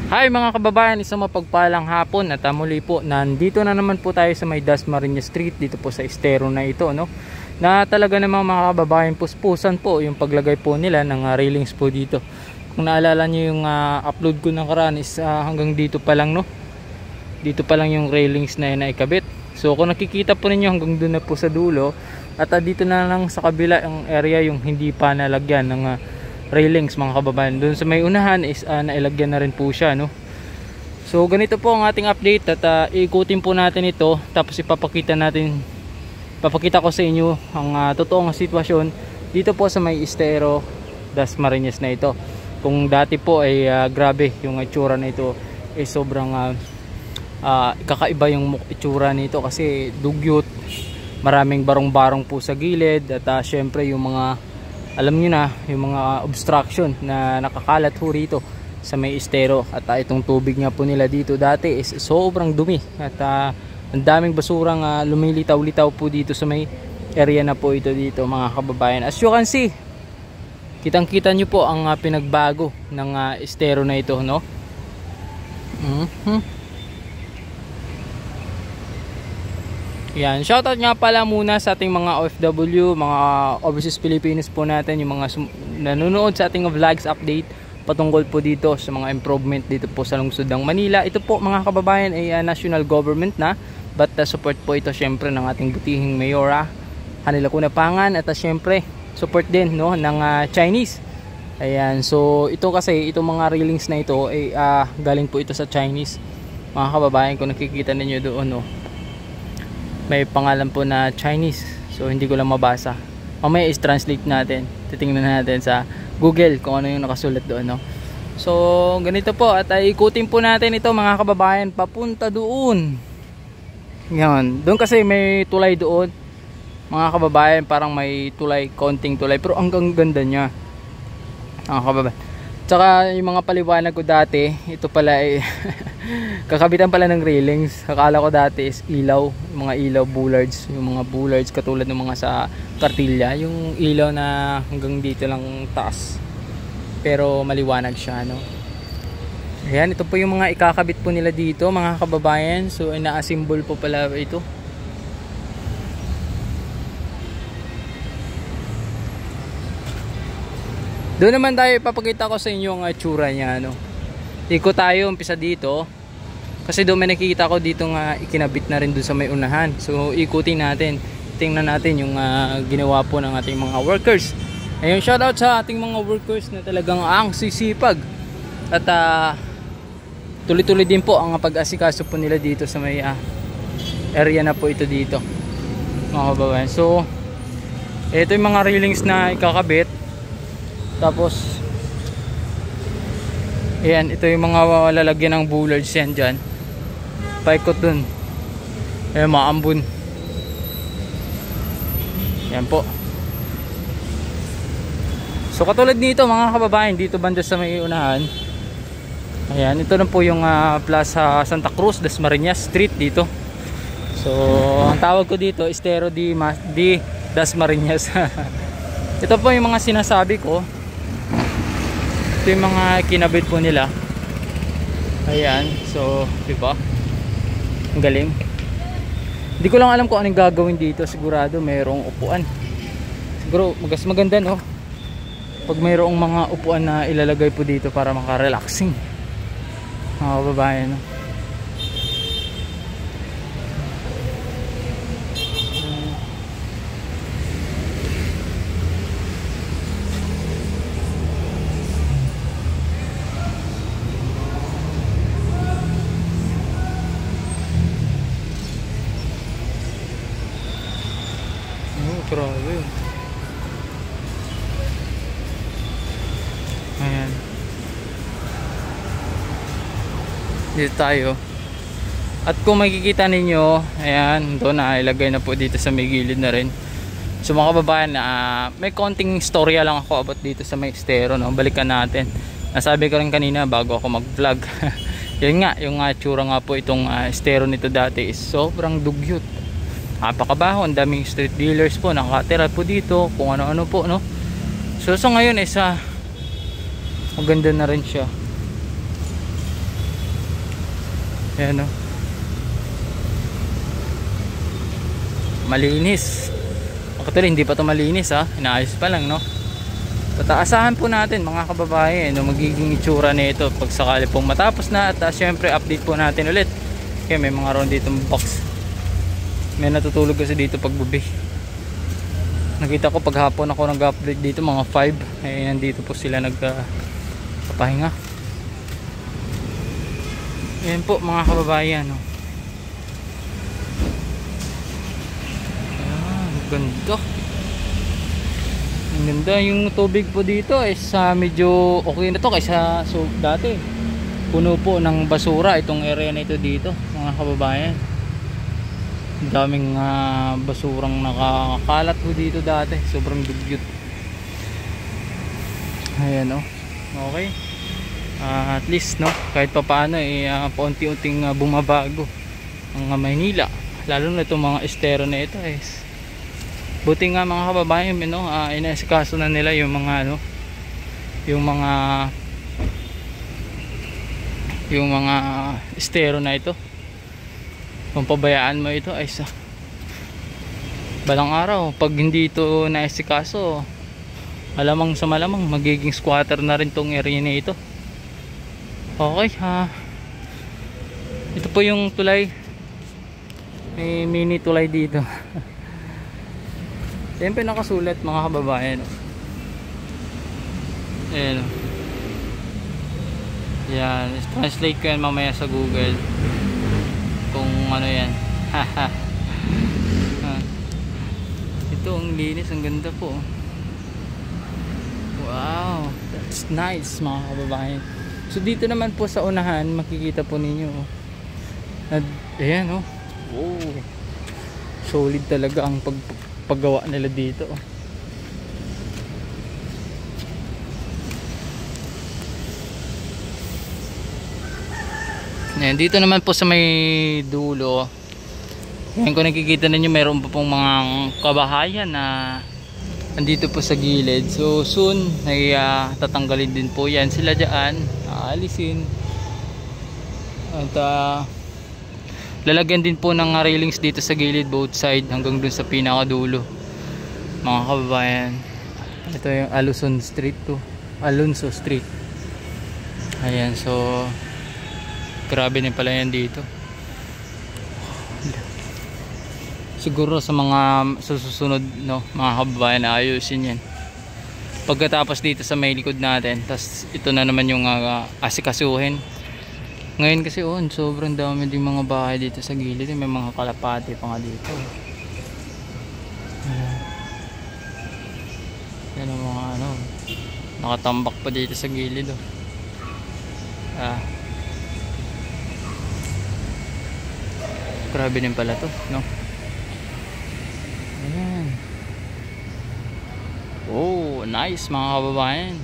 Hi mga kababayan, isang mapagpalang hapon at muli po nandito na naman po tayo sa may Dasmariñas Street dito po sa estero na ito, no? Na talaga namang mga kababayan, puspusan po yung paglagay po nila ng railings po dito. Kung naalala nyo yung upload ko ng karaan is hanggang dito pa lang, no? Dito pa lang yung railings na yun na ikabit. So kung nakikita po ninyo hanggang doon na po sa dulo at dito na lang sa kabila yung area yung hindi pa nalagyan ng railings mga kababayan. Doon sa may unahan is nailagyan na rin po siya, no? So ganito po ang ating update at iikutin po natin ito tapos ipapakita ko sa inyo ang totoong sitwasyon dito po sa may estero Dasmariñas na ito. Kung dati po ay grabe yung itsura na ito, sobrang kakaiba yung itsura nito kasi dugyot, maraming barong-barong po sa gilid at syempre yung mga alam nyo na yung mga obstruction na nakakalat ho rito sa may estero. At itong tubig nga po nila dito dati is sobrang dumi at ang daming basurang lumilitaw-litaw po dito sa may area na po ito dito mga kababayan. As you can see, kitang-kita nyo po ang pinagbago ng estero na ito, no? Yan, shoutout nga pala muna sa ating mga OFW, mga overseas Filipinos po natin, yung mga nanonood sa ating vlogs update patungkol po dito sa mga improvement dito po sa lungsod ng Manila. Ito po mga kababayan ay national government na, but support po ito syempre ng ating butihing Mayora Hanny Lacuna Pangan at syempre support din, no, ng Chinese. Ayan, so ito kasi itong mga railings na ito ay galing po ito sa Chinese mga kababayan. Kung nakikita ninyo doon, no, may pangalan po na Chinese, so hindi ko lang mabasa. Mamaya is-translate natin, titingnan natin sa Google kung ano yung nakasulat doon, no? So ganito po at ikutin po natin ito mga kababayan papunta doon. Yan, doon kasi may tulay doon mga kababayan, parang may tulay, konting tulay, pero hanggang ganda niya mga kababayan. Tsaka yung mga paliwanag ko dati, ito pala ay kakabitan pala ng railings. Akala ko dati is ilaw, mga ilaw bullards, yung mga bullards katulad ng mga sa Kartilya, yung ilaw na hanggang dito lang taas, pero maliwanag siya, no? Ayan, ito po yung mga ikakabit po nila dito mga kababayan. So ina-assemble po pala ito. Doon naman tayo, ipapakita ko sa inyo ang itsura niya, no? Ikot tayo, umpisa dito. Kasi doon may nakikita ko dito nga ikinabit na rin doon sa may unahan. So ikutin natin, tingnan natin yung ginawa po ng ating mga workers. Ayun, shoutout sa ating mga workers na talagang ang sisipag. At tuloy-tuloy din po ang pag-asikaso po nila dito sa may area na po ito dito mga kababayan. So ito yung mga railings na ikakabit. Tapos ayan, ito yung mga lalagyan ng bullards yan dyan, paikot dun, ayan, maambun. Yan po. So katulad nito mga kababayan, dito banda sa may unahan, ayan, ito na po yung Plaza Santa Cruz, Dasmariñas Street dito. So ang tawag ko dito Estero di Dasmariñas. Ito po yung mga sinasabi ko. Ito yung mga kinabit po nila. Ayan, so diba, ang galing. Hindi ko lang alam kung anong gagawin dito. Sigurado mayroong upuan. Siguro mas maganda, no, pag mayroong mga upuan na ilalagay po dito para maka-relaxing mga babae, no? Grabe. Ayan, dito tayo. At kung makikita ninyo, ayan, doon na ilagay na po dito sa may gilid na rin. So mga kababayan, may konting storya lang ako about dito sa may estero, no? Balikan natin. Nasabi ko rin kanina bago ako mag vlog. Yan nga, yung tsura nga po itong estero nito dati is sobrang dugyot, napakabaho, ang daming street dealers po nakatira po dito, kung ano-ano po, no? So ngayon is maganda na rin siya. Ayan, no? Malinis. Actually hindi pa to malinis, ha, inaayos pa lang, no? Pataasahan po natin mga kababayan, no, magiging itsura nito pag sakali pong matapos na. At syempre update po natin ulit. Okay, may mga round dito box. May natutulog kasi dito pag gabi. Nakita ko pag hapon ako nag-update dito mga 5. Eh nandito po sila nagpapahinga. Ayan po mga kababayan, no. Ganda. Ang ganda yung tubig po dito is medyo okay na to kaysa dati. Puno po ng basura itong area na ito dito mga kababayan. Ang daming basurang nakakalat po dito dati. Sobrang dugyot. Ayan, oh. Okay. At least, no, kahit pa paano paunti-unting bumabago ang Maynila. Lalo na itong mga estero na ito is buti nga mga kababayan, no, inaasikaso na nila yung mga yung mga estero na ito. Kung pabayaan mo ito ay balang araw pag hindi ito naasikaso, malamang sa malamang magiging squatter na rin tong area na ito. Okay, ito po yung tulay. May mini tulay dito. Siyempre nakasulat mga kababayan. Ayan. Yan, translate ko yan mamaya sa Google kung ano yan. Ito ang linis, ang ganda po. Wow, that's nice mga kababayan. So dito naman po sa unahan makikita po ninyo, ayan, oh. Wow, solid talaga ang paggawa nila dito. Ayan, dito naman po sa may dulo, yan, kung nakikita ninyo mayroon pa pong mga kabahayan na andito po sa gilid. So soon ay tatanggalin din po yan sila dyan, aalisin at lalagyan din po ng railings dito sa gilid, both side hanggang dun sa pinakadulo mga kababayan. Ito yung Alonso Street. Ayan, so grabe din pala yan dito. Siguro sa mga susunod, no, mga kababayan, ayusin yan pagkatapos dito sa may likod natin. Tapos ito na naman yung asikasuhin ngayon kasi sobrang dami din mga bahay dito sa gilid. May mga kalapati pa nga dito. Yan ang mga nakatambak pa dito sa gilid, oh. Grabe din pala to, no? Ayan. Oh, nice mga kababayan.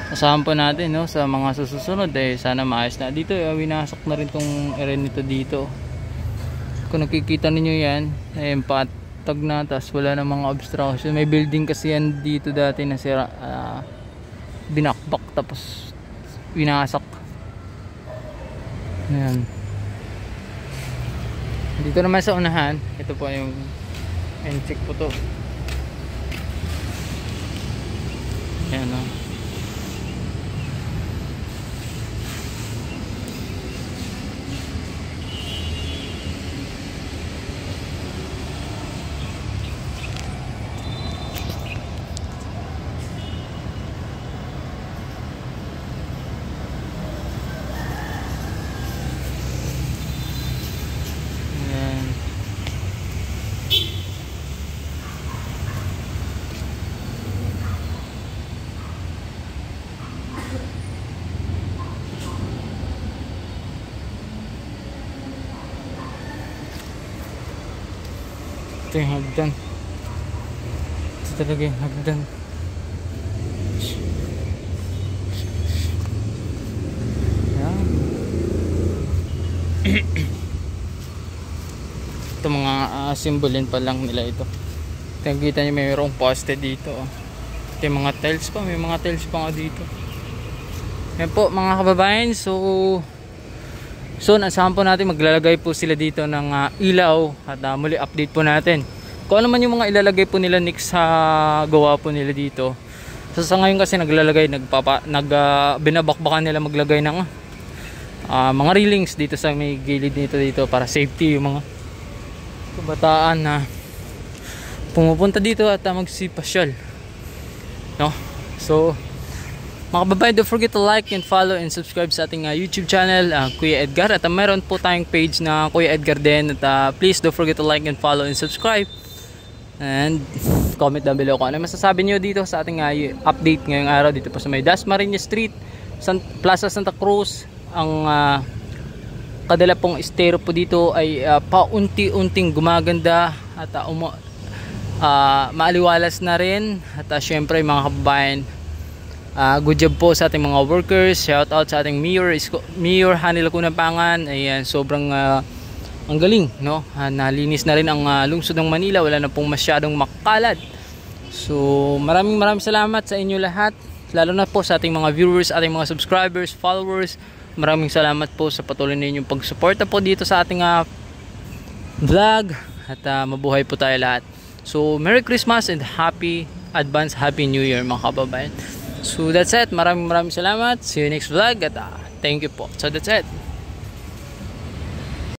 Asahan po natin, no, sa mga susunod sana maayos na. Dito winasok na rin tong area nito dito. Kung nakikita ninyo yan, patag na, tas wala na mga obstruction. May building kasi yan dito dati na sira, binakbak tapos winasak. Ayan. Dito naman sa unahan, ito po yung check po to. Ayan, no. Ito yung hagdan. Ito talaga yung hagdan. Yan. Ito mga simbolin pa lang nila ito. Nakikita nyo mayroong poste dito, oh. Ito yung mga tiles pa. May mga tiles pa nga dito. Yan po mga kababayan. So So naasahan po natin maglalagay po sila dito ng ilaw at muli update po natin kung ano man yung mga ilalagay po nila next sa gawa po nila dito. So sa ngayon kasi binabakbakan nila maglagay ng mga railings dito sa may gilid dito para safety yung mga kabataan na pumupunta dito at magsipasyal, no? So mga kababayan, don't forget to like and follow and subscribe sa ating YouTube channel, Kuya Edgar. At meron po tayong page na Kuya Edgar din. At please don't forget to like and follow and subscribe. And comment down below kung ano masasabi nyo dito sa ating update ngayong araw dito po sa may Dasmariñas Street, Plaza Santa Cruz. Ang kadala pong estero po dito ay paunti-unting gumaganda at maaliwalas na rin. At syempre mga kababayan, good job po sa ating mga workers. Shout out sa ating Mayor Hani Lacuna-Pangan. Ayan, sobrang ang galing, no? Nalinis na rin ang lungsod ng Manila. Wala na pong masyadong makakalad. So maraming salamat sa inyo lahat, lalo na po sa ating mga viewers, ating mga subscribers, followers. Maraming salamat po sa patuloy ninyong pagsuporta po dito sa ating vlog. At mabuhay po tayo lahat. So Merry Christmas and Happy New Year mga kababayan. So that's it. Maraming salamat. See you next vlog at thank you po. So that's it.